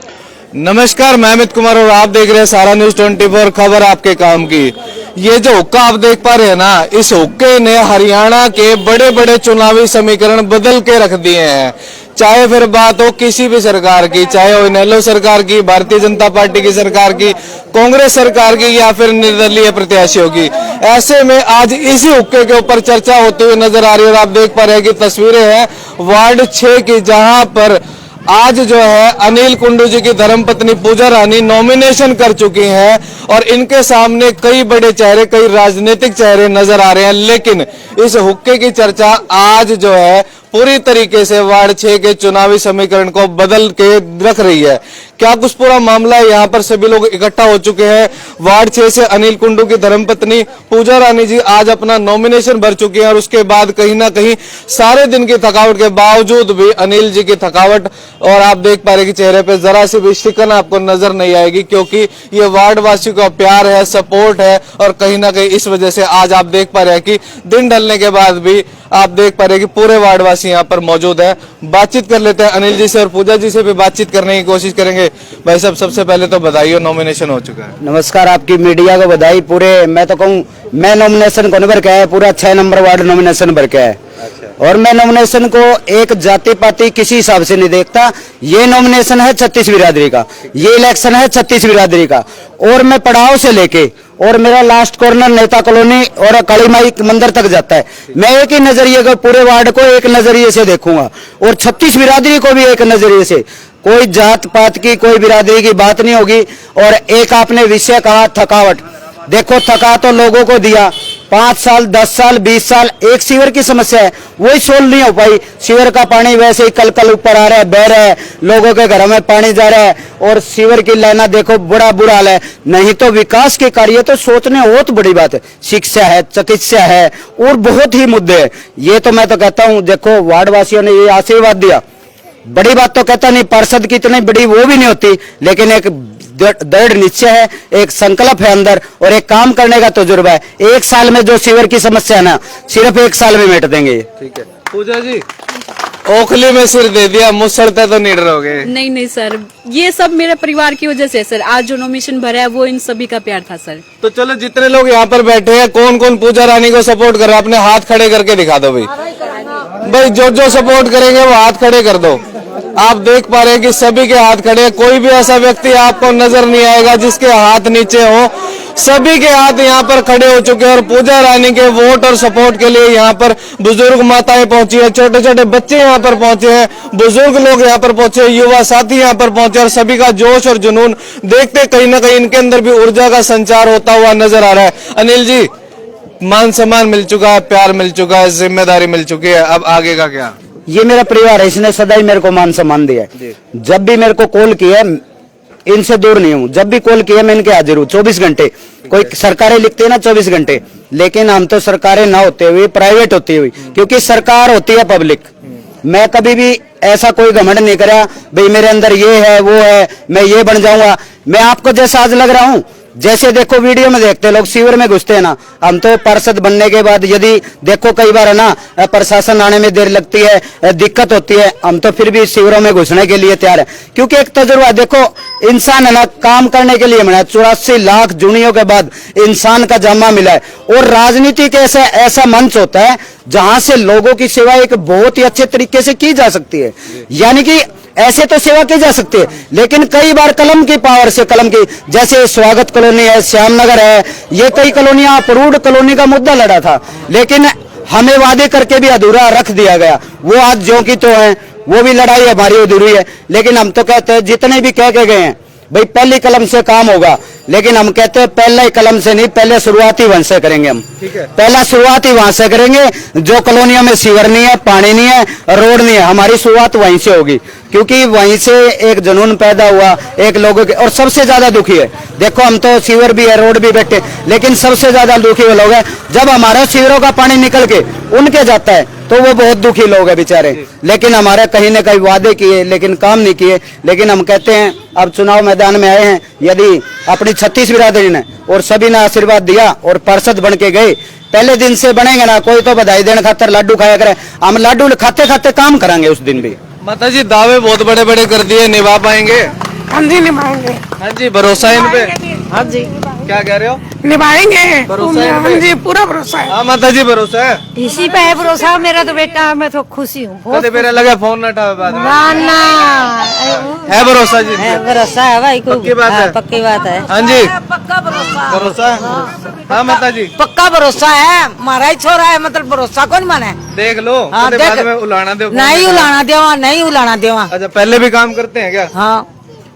नमस्कार, मैं अमित कुमार और आप देख रहे हैं सारा न्यूज 24 खबर आपके काम की। ये जो हुक्का आप देख पा रहे हैं ना, इस हुक्के ने हरियाणा के बड़े बड़े चुनावी समीकरण बदल के रख दिए हैं। चाहे फिर बात हो किसी भी सरकार की, चाहे वो इनेलो सरकार की, भारतीय जनता पार्टी की सरकार की, कांग्रेस सरकार की या फिर निर्दलीय प्रत्याशियों की। ऐसे में आज इसी हुक्के के ऊपर चर्चा होती हुई नजर आ रही है और आप देख पा रहे हैं कि तस्वीरें हैं वार्ड 6 की, जहां पर आज जो है अनिल कुंडू जी की धर्मपत्नी पूजा रानी नॉमिनेशन कर चुकी हैं और इनके सामने कई बड़े चेहरे, कई राजनीतिक चेहरे नजर आ रहे हैं। लेकिन इस हुक्के की चर्चा आज जो है पूरी तरीके से वार्ड 6 के चुनावी समीकरण को बदल के रख रही है। क्या कुछ पूरा मामला है, यहाँ पर सभी लोग इकट्ठा हो चुके हैं। वार्ड 6 से अनिल कुंडू की धर्मपत्नी पूजा रानी जी आज अपना नॉमिनेशन भर चुकी हैं और उसके बाद कहीं ना कहीं सारे दिन की थकावट के बावजूद भी अनिल जी की थकावट, और आप देख पा रहे कि चेहरे पे जरा सी भी शिकन आपको नजर नहीं आएगी, क्योंकि ये वार्ड वासियों का प्यार है, सपोर्ट है। और कहीं ना कहीं इस वजह से आज आप देख पा रहे हैं कि दिन ढलने के बाद भी आप देख पा रहे हैं कि पूरे वार्ड वासी यहाँ पर मौजूद है। बातचीत कर लेते हैं अनिल जी से और पूजा जी से भी बातचीत करने की कोशिश करेंगे। भाई साहब, सबसे पहले तो बधाई, नॉमिनेशन हो चुका है। नमस्कार, आपकी मीडिया को बधाई। पूरे मैं तो कहूँ, मैं नॉमिनेशन को भर के है, पूरा 6 नंबर वार्ड नॉमिनेशन भर के है। और मैं नॉमिनेशन को एक जाति पाति किसी हिसाब से नहीं देखता। ये नॉमिनेशन है 36 बिरादरी का, ये इलेक्शन है 36 बिरादरी का। और मैं पड़ाव से लेके और मेरा लास्ट कॉर्नर नेता कॉलोनी और काली माई मंदिर तक जाता है। मैं एक ही नजरिए को, पूरे वार्ड को एक नजरिए से देखूंगा और 36 बिरादरी को भी एक नजरिए से। कोई जात पात की, कोई बिरादरी की बात नहीं होगी। और एक आपने विषय कहा थकावट, देखो थका तो लोगों को दिया 5 साल, 10 साल, 20 साल। एक सीवर की समस्या है, वही सोल्व नहीं हो पाई। सीवर का पानी वैसे ही कल कल ऊपर आ रहा है, बह रहा है, लोगों के घरों में पानी जा रहा है और सीवर की लाइना देखो, बड़ा बुरा हाल है। नहीं तो विकास के कार्य तो सोचने हो तो बड़ी बात है, शिक्षा है, चिकित्सा है और बहुत ही मुद्दे हैं। ये तो मैं तो कहता हूँ, देखो वार्ड वासियों ने ये आशीर्वाद दिया, बड़ी बात तो कहता नहीं, पार्षद की इतनी बड़ी वो भी नहीं होती, लेकिन एक दृढ़ निश्चय है, एक संकल्प है अंदर और एक काम करने का तजुर्बा है। 1 साल में जो सीवर की समस्या है ना, सिर्फ 1 साल में मिट देंगे। ठीक है पूजा जी, ओखली में सिर दे दिया, मुसलते तो नहीं डरोगे? नहीं नहीं सर, ये सब मेरे परिवार की वजह से सर। आज जो नॉमिनेशन भरा है वो इन सभी का प्यार था सर। तो चलो, जितने लोग यहाँ पर बैठे हैं, कौन कौन पूजा रानी को सपोर्ट कर रहा है, अपने हाथ खड़े करके दिखा दो भाई। भाई जो सपोर्ट करेंगे वो हाथ खड़े कर दो। आप देख पा रहे हैं कि सभी के हाथ खड़े हैं। कोई भी ऐसा व्यक्ति आपको नजर नहीं आएगा जिसके हाथ नीचे हो। सभी के हाथ यहाँ पर खड़े हो चुके हैं और पूजा रानी के वोट और सपोर्ट के लिए यहाँ पर बुजुर्ग माताएं पहुंची है, छोटे छोटे बच्चे यहाँ पर पहुंचे हैं, बुजुर्ग लोग यहाँ पर पहुंचे, युवा साथी यहाँ पर पहुंचे और सभी का जोश और जुनून देखते कहीं ना कहीं इनके अंदर भी ऊर्जा का संचार होता हुआ नजर आ रहा है। अनिल जी, मान सम्मान मिल चुका है, प्यार मिल चुका है, जिम्मेदारी मिल चुकी है, अब आगे का क्या? ये मेरा परिवार है, इसने सदा ही मेरे को मान सम्मान दिया है। जब भी मेरे को कॉल किया, इनसे दूर नहीं हूँ, जब भी कॉल किया मैं इनके हाजिर हूँ 24 घंटे। कोई सरकारें लिखते हैं ना 24 घंटे, लेकिन हम तो सरकारें ना होते हुए प्राइवेट होती हुई, क्योंकि सरकार होती है पब्लिक। मैं कभी भी ऐसा कोई घमंड नहीं करा भाई मेरे अंदर ये है वो है, मैं ये बन जाऊंगा। मैं आपको जैसा आज लग रहा हूँ, जैसे देखो वीडियो में देखते लोग सीवर में घुसते हैं ना, हम तो पार्षद बनने के बाद यदि देखो कई बार है ना, प्रशासन आने में देर लगती है, दिक्कत होती है, हम तो फिर भी सीवरों में घुसने के लिए तैयार है। क्योंकि एक तजुर्बा, देखो इंसान है ना, काम करने के लिए मिला 84 लाख जूनियों के बाद इंसान का जामा मिला है। और राजनीति के ऐसा मंच होता है जहां से लोगों की सेवा एक बहुत ही अच्छे तरीके से की जा सकती है। यानी कि ऐसे तो सेवा की जा सकती है, लेकिन कई बार कलम की पावर से, कलम की, जैसे स्वागत कॉलोनी है, श्यामनगर है, ये कई कॉलोनियां, अप्रूव्ड कॉलोनी का मुद्दा लड़ा था, लेकिन हमें वादे करके भी अधूरा रख दिया गया। वो आज ज्यों की तो है, वो भी लड़ाई हमारी अधूरी है। लेकिन हम तो कहते हैं, जितने भी कह के गए हैं भाई पहली कलम से काम होगा, लेकिन हम कहते हैं पहले कलम से नहीं, पहले शुरुआती वहां से करेंगे हम। पहला शुरुआती वहां से करेंगे, जो कॉलोनियों में सीवर नहीं है, पानी नहीं है, रोड नहीं है, हमारी शुरुआत वहीं से होगी। क्योंकि वहीं से एक जुनून पैदा हुआ एक लोगों के। और सबसे ज्यादा दुखी है, देखो हम तो सीवर भी है, रोड भी बैठे, लेकिन सबसे ज्यादा दुखी वो लोग हैं जब हमारे सीवरों का पानी निकल के उनके जाता है, तो वो बहुत दुखी लोग हैं बेचारे। लेकिन हमारे कहीं न कहीं वादे किए लेकिन काम नहीं किए। लेकिन हम कहते हैं, अब चुनाव मैदान में आए हैं, यदि अपनी 36 बिरादरी ने और सभी ने आशीर्वाद दिया और पार्षद बन के गए, पहले दिन से बनेंगे ना, कोई तो बधाई देने खातर लड्डू खाया करे, हम लड्डू खाते खाते काम करेंगे उस दिन भी। माता जी, दावे बहुत बड़े बड़े कर दिए, निभा पाएंगे? हाँ जी निभाएंगे। हाँ जी, भरोसा है इन पे? हाँ जी क्या कह रहे हो? निभाएंगे। भरोसा है इन पे? हाँ जी पूरा भरोसा है। हाँ माता जी, भरोसा है? इसी पे है भरोसा। मेरा तो बेटा, मैं तो खुशी हूँ बहुत। कदे मेरे लगा फोन ना उठावे बाद में। ना है भरोसा जी? है भरोसा है भाई को। पक्की बात है? पक्की बात है। हाँ जी, पक्का भरोसा। भरोसा है? हाँ माता जी, पक्का भरोसा है। हमारा ही छोरा है, मतलब भरोसा कौन माने। देख लो। हाँ, कदे देख। बाद में उलाना दो। नहीं उलाना देवा, नहीं उलाना देवा। अच्छा, पहले भी काम करते हैं क्या? हाँ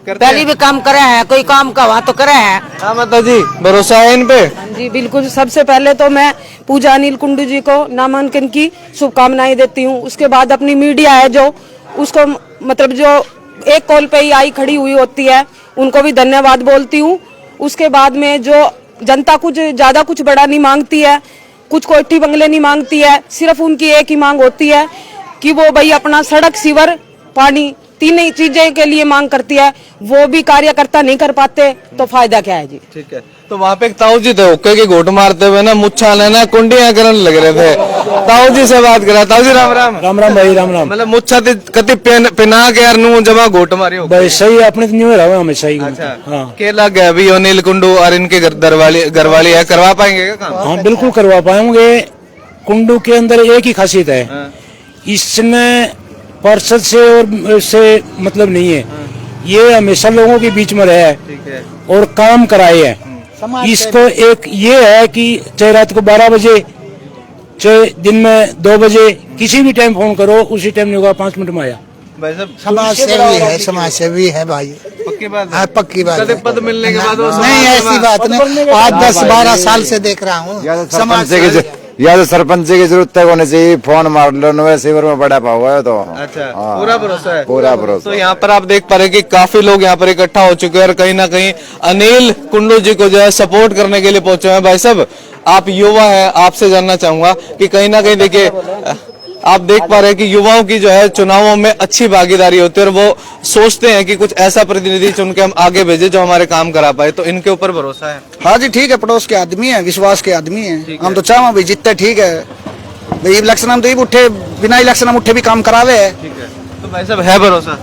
करते पहले हैं? भी काम करे हैं, कोई काम का हुआ तो करे हैं। हाँ माता जी, भरोसा है इन पे? जी बिल्कुल। सबसे पहले तो मैं पूजा अनिल कुंडू जी को नामांकन की शुभकामनाएं देती हूँ। उसके बाद अपनी मीडिया है जो उसको मतलब जो एक कॉल पे ही आई खड़ी हुई होती है, उनको भी धन्यवाद बोलती हूँ। उसके बाद में जो जनता कुछ ज्यादा कुछ बड़ा नहीं मांगती है, कुछ कोठी बंगले नहीं मांगती है, सिर्फ उनकी एक ही मांग होती है कि वो भाई अपना सड़क, सीवर, पानी, तीन ही चीजें के लिए मांग करती है। वो भी कार्यकर्ता नहीं कर पाते तो फायदा क्या है जी। ठीक है। तो वहाँ पे एक ताऊ जी थे, हुक्के की घोट मारते हुए ना मुच्छा लेना कुंडियां करने लग रहे थे। ताऊ जी से बात करा। ताऊ जी राम राम। राम राम भाई, राम राम। मतलब मुच्छा कति पिना के यार नू जमा घोट मारी हो। भाई सही है, अपने तो न्यू रहा हमेशा ही। अच्छा, हाँ के लग गया अभी अनिल कुंडू और इनके घरवाली है, करवा पाएंगे क्या काम? हाँ बिल्कुल करवा पाएंगे। कुंडू के अंदर एक ही खासियत है, इसमें पार्षद से और से मतलब नहीं है। ये हमेशा लोगों के बीच में रहा है और काम कराए है। इसको एक ये है कि चाहे रात को 12 बजे, चाहे दिन में 2 बजे, किसी भी टाइम फोन करो, उसी टाइम नहीं होगा, 5 मिनट में आया। भाई साहब, समाज सेवी है, समाज सेवी है भाई। पक्की बात हाँ है? पक्की बात कभी है। पद मिलने के बाद वो नहीं ऐसी बात नहीं, आज 10-12 साल से देख रहा हूँ समाज या तो सरपंच की जरूरत है होने चाहिए, फोन मार लो नवे शिविर में बड़ा भाव है तो। अच्छा, हाँ। पूरा भरोसा है? पूरा भरोसा। तो यहाँ पर आप देख पा रहे हैं कि काफी लोग यहाँ पर इकट्ठा हो चुके हैं और कहीं ना कहीं अनिल कुंडू जी को जो है सपोर्ट करने के लिए पहुंचे हैं। भाई साहब, आप युवा हैं, आपसे जानना चाहूंगा कि कहीं ना कहीं देखिए आप देख पा रहे हैं कि युवाओं की जो है चुनावों में अच्छी भागीदारी होती है और वो सोचते हैं कि कुछ ऐसा प्रतिनिधि चुन के हम आगे भेजे जो हमारे काम करा पाए। तो इनके ऊपर भरोसा है? हाँ जी ठीक है, पड़ोस के आदमी है, विश्वास के आदमी है। हम तो चाहो भाई जितने ठीक है भाई, इलेक्शन हम तो उठे बिना इलेक्शन हम उठे भी काम करावे है। ठीक है। तो भाई साहब है भरोसा?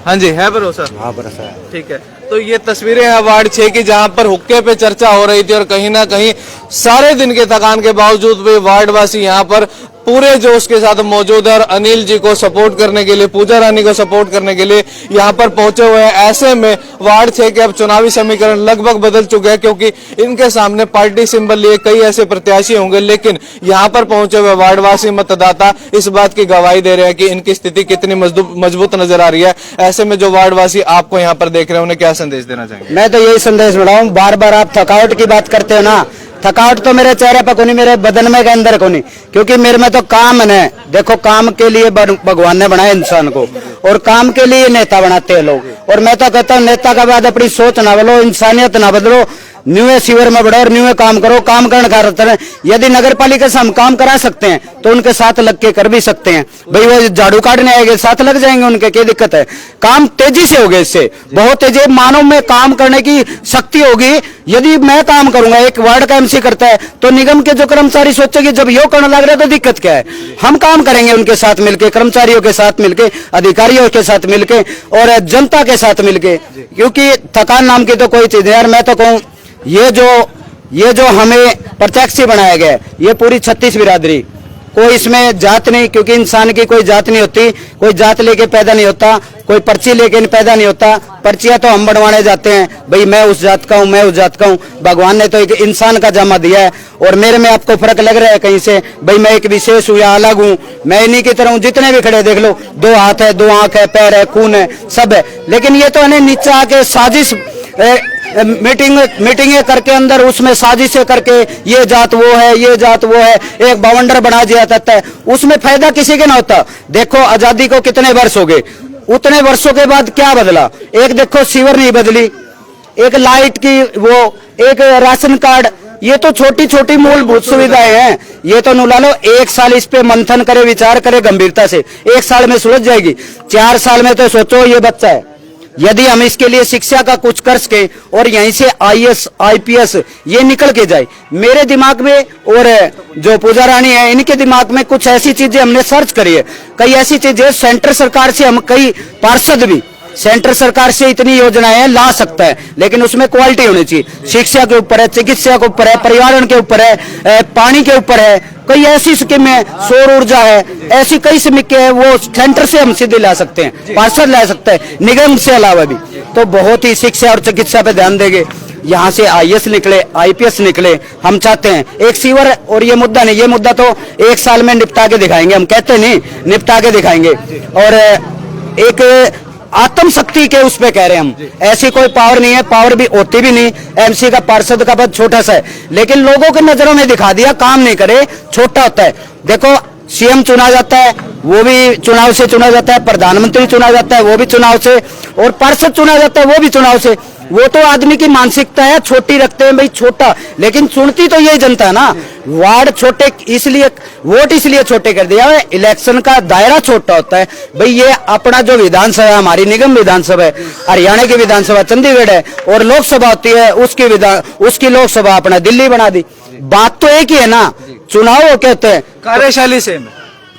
हाँ जी, है भरोसा? हाँ भरोसा है। ठीक है। तो ये तस्वीरें हैं वार्ड 6 की, जहां पर हुक्के पे चर्चा हो रही थी और कहीं ना कहीं सारे दिन के थकान के बावजूद भी वार्डवासी यहाँ पर पूरे जोश के साथ मौजूद है और अनिल जी को सपोर्ट करने के लिए, पूजा रानी को सपोर्ट करने के लिए यहाँ पर पहुंचे हुए हैं। ऐसे में वार्ड 6 के अब चुनावी समीकरण लगभग बदल चुके हैं, क्योंकि इनके सामने पार्टी सिंबल लिए कई ऐसे प्रत्याशी होंगे, लेकिन यहाँ पर पहुंचे हुए वार्डवासी मतदाता इस बात की गवाही दे रहे हैं कि इनकी स्थिति कितनी मजबूत नजर आ रही है। ऐसे में जो वार्डवासी आपको यहाँ पर देख रहे हैं, उन्हें क्या संदेश देना चाहेंगे? मैं तो यही संदेश बढ़ाऊं, बार बार आप थकावट की बात करते हो ना, थकावट तो मेरे चेहरे पर कोनी, मेरे बदन में के अंदर कोनी, क्योंकि मेरे में तो काम है। देखो काम के लिए भगवान ने बनाया इंसान को और काम के लिए नेता बनाते हैं लोग। और मैं तो कहता हूँ नेता का बाद अपनी सोच ना बदलो, इंसानियत ना बदलो, न्यू शिविर में बढ़ो और न्यू काम करो, काम करने का। यदि नगर पालिका से हम काम करा सकते हैं तो उनके साथ लग के कर भी सकते हैं। भाई वो झाड़ू काटने आएंगे, साथ लग जाएंगे उनके, क्या दिक्कत है? काम तेजी से होगा, इससे बहुत तेजी मानव में काम करने की शक्ति होगी। यदि मैं काम करूंगा, एक वार्ड का एमसी करता है तो निगम के जो कर्मचारी सोचेंगे जब यो करने लग रहे तो दिक्कत क्या है? हम काम करेंगे उनके साथ मिलके, कर्मचारियों के साथ मिलके, अधिकारियों के साथ मिलके और जनता के साथ मिलके, क्योंकि थकान नाम की तो कोई चीज है यार। मैं तो कहूँ ये जो हमें प्रत्याशी बनाया गया है, ये पूरी 36 बिरादरी, कोई इसमें जात नहीं, क्योंकि इंसान की कोई जात नहीं होती, कोई जात लेके पैदा नहीं होता, कोई पर्ची लेके पैदा नहीं होता। पर्चियां तो हम बनवाने जाते हैं, भाई मैं उस जात का हूँ, मैं उस जात का हूँ। भगवान ने तो एक इंसान का जामा दिया है और मेरे में आपको फर्क लग रहा है कहीं से? भाई मैं एक विशेष हूँ या अलग हूँ? मैं इन्हीं की तरह हूँ, जितने भी खड़े देख लो, 2 हाथ है, 2 आंख है, पैर है, खून है, सब है। लेकिन ये तो है नीचे आके साजिश मीटिंगें करके अंदर उसमें साजिशें करके ये जात वो है, ये जात वो है, एक बवंडर बना दिया जाता है। उसमें फायदा किसी के ना होता। देखो आजादी को कितने वर्ष हो गए, उतने वर्षों के बाद क्या बदला? एक देखो सीवर नहीं बदली, एक लाइट की वो, एक राशन कार्ड, ये तो छोटी छोटी मूलभूत सुविधाएं हैं। ये तो नुला लो, 1 साल इस पे मंथन करे, विचार करे गंभीरता से, 1 साल में सुलझ जाएगी। 4 साल में तो सोचो ये बच्चा है। यदि हम इसके लिए शिक्षा का कुछ कर सके और यहीं से IAS IPS ये निकल के जाए, मेरे दिमाग में और जो पूजा रानी है इनके दिमाग में कुछ ऐसी चीजें हमने सर्च करी है, कई ऐसी चीजें सेंटर सरकार से हम कई पार्षद भी सेंटर सरकार से इतनी योजनाएं ला सकता है, लेकिन उसमें क्वालिटी होनी चाहिए। शिक्षा के ऊपर है, चिकित्सा के ऊपर है, पर्यावरण के ऊपर है, पानी के ऊपर है, कई ऐसी स्कीम है, सौर ऊर्जा है, ऐसी कई स्कीमें है वो सेंटर से हम सीधे ला सकते हैं, पार्षद ला सकते हैं, निगम से अलावा भी। तो बहुत ही शिक्षा और चिकित्सा पे ध्यान देंगे, यहाँ से आईएएस निकले, आईपीएस निकले, हम चाहते हैं। एक सीवर और ये मुद्दा नहीं, ये मुद्दा तो 1 साल में निपटा के दिखाएंगे, हम कहते नहीं, निपटा के दिखाएंगे। और एक आत्म शक्ति के उस पे कह रहे हैं हम, ऐसी कोई पावर नहीं है, पावर भी होती भी नहीं। एमसी का पार्षद का पद छोटा सा है, लेकिन लोगों के नजरों में दिखा दिया, काम नहीं करे, छोटा होता है। देखो सीएम चुना जाता है, वो भी चुनाव से चुना जाता है, प्रधानमंत्री चुना जाता है, वो भी चुनाव से, और पार्षद चुना जाता है, वो भी चुनाव से। वो तो आदमी की मानसिकता है, छोटी रखते हैं भाई, छोटा, लेकिन सुनती तो यही जनता है ना। वार्ड छोटे इसलिए, वोट इसलिए छोटे कर दिया है, इलेक्शन का दायरा छोटा होता है भाई। ये अपना जो विधानसभा, हमारी निगम विधानसभा है, हरियाणा की विधानसभा चंडीगढ़ है, और लोकसभा होती है उसकी लोकसभा अपना दिल्ली बना दी। बात तो एक ही है ना, चुनाव क्या होते हैं, कार्यशाली सेम है,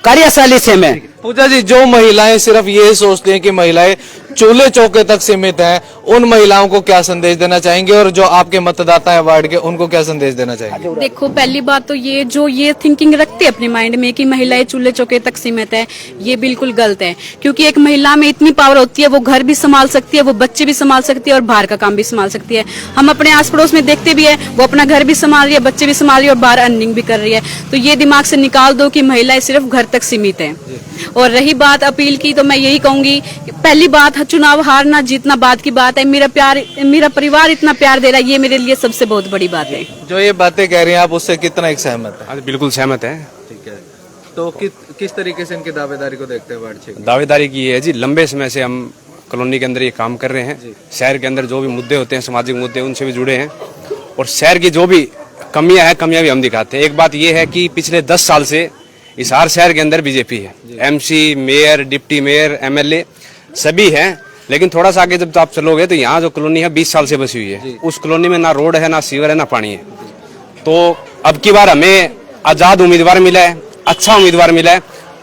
कार्यशाली सेम है। पूजा जी, जो महिलाएं सिर्फ ये सोचती हैं कि महिलाएं चूल्हे चौके तक सीमित हैं, उन महिलाओं को क्या संदेश देना चाहेंगे, और जो आपके मतदाता हैं वार्ड के, उनको क्या संदेश देना चाहेंगे? देखो, पहली बात तो ये जो ये थिंकिंग रखते हैं अपने माइंड में कि महिलाएं चूल्हे चौके तक सीमित है, ये बिल्कुल गलत है। क्योंकि एक महिला में इतनी पावर होती है, वो घर भी संभाल सकती है, वो बच्चे भी संभाल सकती है, और बाहर का काम भी संभाल सकती है। हम अपने आस पड़ोस में देखते भी है, वो अपना घर भी संभाल रही है, बच्चे भी संभाल रही है, और बाहर अर्निंग भी कर रही है। तो ये दिमाग से निकाल दो कि महिलाएं सिर्फ घर तक सीमित है। और रही बात अपील की, तो मैं यही कहूंगी, पहली बात, चुनाव हारना जीतना बाद की बात है। मेरा परिवार इतना प्यार दे रहा है, ये मेरे लिए सबसे बहुत बड़ी बात है। जो ये बातें कह रही हैं आप, उससे कितना एक सहमत है? बिल्कुल सहमत है। ठीक है, तो किस तरीके से इनकी दावेदारी को देखते हैं वार्ड क्षेत्र? दावेदारी की है जी, लंबे समय से हम कॉलोनी के अंदर ये काम कर रहे हैं। शहर के अंदर जो भी मुद्दे होते हैं, सामाजिक मुद्दे, उनसे भी जुड़े हैं, और शहर की जो भी कमियां भी हम दिखाते हैं। एक बात ये है कि पिछले 10 साल से इस हर शहर के अंदर बीजेपी है, MC, mayor, deputy mayor, MLA सभी हैं। लेकिन थोड़ा सा आगे जब आप चलोगे तो यहाँ जो कॉलोनी है 20 साल से बसी हुई है, उस कॉलोनी में ना रोड है, ना सीवर है, ना पानी है। तो अब की बार हमें आजाद उम्मीदवार मिला है, अच्छा उम्मीदवार मिला है,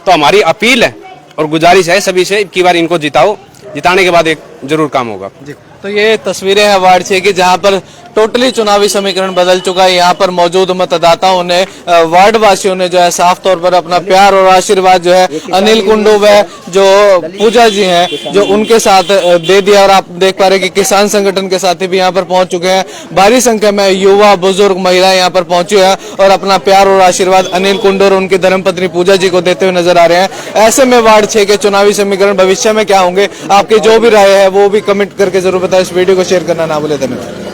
तो हमारी अपील है और गुजारिश है सभी से, की बार इनको जिताओ, जिताने के बाद एक जरूर काम होगा। तो ये तस्वीरें हैं वार्ड 6 की, जहां पर टोटली चुनावी समीकरण बदल चुका है। यहाँ पर मौजूद मतदाताओं ने, वार्ड वासियों ने जो है साफ तौर पर अपना प्यार और आशीर्वाद जो है अनिल कुंडू व जो पूजा जी हैं जो उनके साथ दे दिया। और आप देख पा रहे हैं कि किसान संगठन के साथी भी यहाँ पर पहुंच चुके हैं। भारी संख्या में युवा, बुजुर्ग, महिलाएं यहाँ पर पहुंची है और अपना प्यार और आशीर्वाद अनिल कुंडू और उनकी धर्मपत्नी पूजा जी को देते हुए नजर आ रहे हैं। ऐसे में वार्ड 6 के चुनावी समीकरण भविष्य में क्या होंगे, आपकी जो भी राय है वो भी कमेंट करके जरूर बताएं। इस वीडियो को शेयर करना ना भूलें। धन्यवाद।